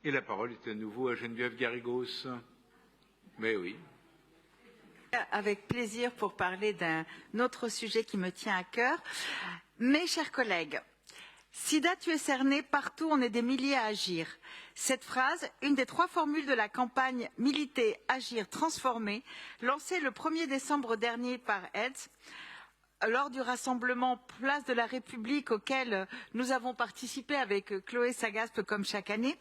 Et la parole est à nouveau à Geneviève Garrigos. Mais oui. Avec plaisir pour parler d'un autre sujet qui me tient à cœur. Mes chers collègues, Sida, tu es cerné, partout on est des milliers à agir. Cette phrase, une des 3 formules de la campagne Militer, Agir, Transformer, lancée le 1er décembre dernier par AIDS, lors du rassemblement Place de la République auquel nous avons participé avec Chloé Sagaspe comme chaque année,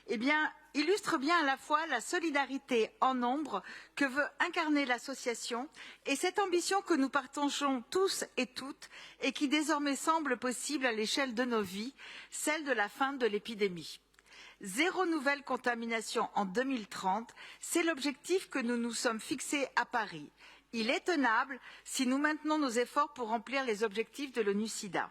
eh bien, illustre bien à la fois la solidarité en nombre que veut incarner l'association et cette ambition que nous partageons tous et toutes et qui désormais semble possible à l'échelle de nos vies, celle de la fin de l'épidémie. 0 nouvelle contamination en 2030, c'est l'objectif que nous nous sommes fixés à Paris. Il est tenable si nous maintenons nos efforts pour remplir les objectifs de l'ONU-SIDA.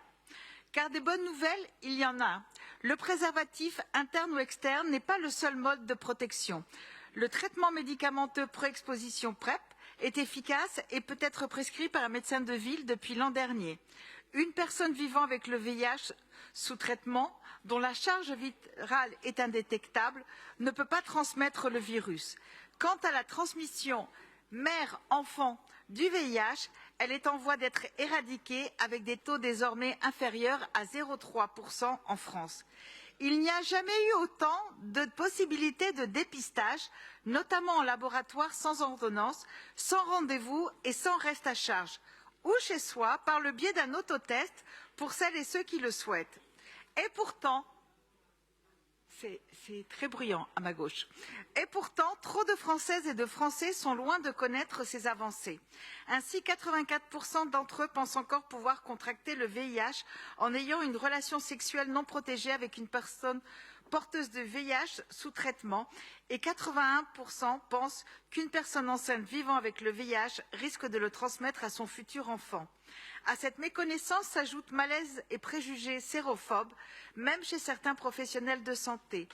Car des bonnes nouvelles, il y en a. Le préservatif, interne ou externe, n'est pas le seul mode de protection. Le traitement médicamenteux pré-exposition PrEP est efficace et peut être prescrit par un médecin de ville depuis l'an dernier. Une personne vivant avec le VIH sous traitement, dont la charge virale est indétectable, ne peut pas transmettre le virus. Quant à la transmission mère-enfant du VIH, elle est en voie d'être éradiquée avec des taux désormais inférieurs à 0,3% en France. Il n'y a jamais eu autant de possibilités de dépistage, notamment en laboratoire sans ordonnance, sans rendez-vous et sans reste à charge, ou chez soi par le biais d'un autotest pour celles et ceux qui le souhaitent. Et pourtant, c'est très bruyant à ma gauche. Et pourtant, trop de Françaises et de Français sont loin de connaître ces avancées. Ainsi, 84% d'entre eux pensent encore pouvoir contracter le VIH en ayant une relation sexuelle non protégée avec une personne porteuse de VIH sous traitement et 81% pensent qu'une personne enceinte vivant avec le VIH risque de le transmettre à son futur enfant. À cette méconnaissance s'ajoutent malaise et préjugés sérophobes, même chez certains professionnels de santé.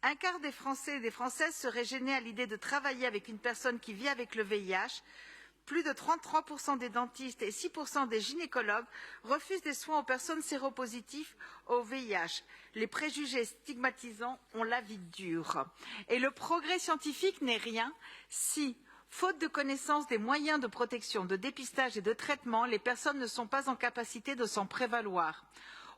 Un quart des Français et des Françaises seraient gênés à l'idée de travailler avec une personne qui vit avec le VIH. Plus de 33% des dentistes et 6% des gynécologues refusent des soins aux personnes séropositives au VIH. Les préjugés stigmatisants ont la vie dure. Et le progrès scientifique n'est rien si, faute de connaissance des moyens de protection, de dépistage et de traitement, les personnes ne sont pas en capacité de s'en prévaloir.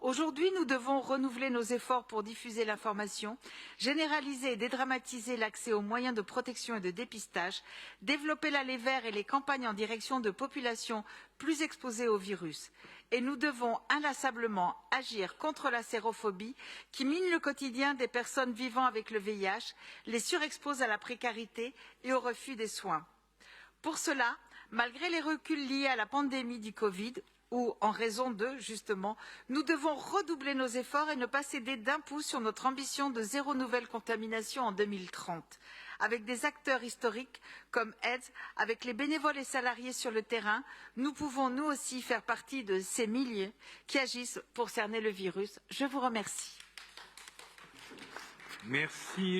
Aujourd'hui, nous devons renouveler nos efforts pour diffuser l'information, généraliser et dédramatiser l'accès aux moyens de protection et de dépistage, développer l'aller vert et les campagnes en direction de populations plus exposées au virus. Et nous devons inlassablement agir contre la sérophobie qui mine le quotidien des personnes vivant avec le VIH, les surexpose à la précarité et au refus des soins. Pour cela, malgré les reculs liés à la pandémie du Covid, ou en raison d'eux, justement, nous devons redoubler nos efforts et ne pas céder d'un pouce sur notre ambition de 0 nouvelle contamination en 2030. Avec des acteurs historiques comme AIDS, avec les bénévoles et salariés sur le terrain, nous pouvons nous aussi faire partie de ces milliers qui agissent pour cerner le virus. Je vous remercie. Merci.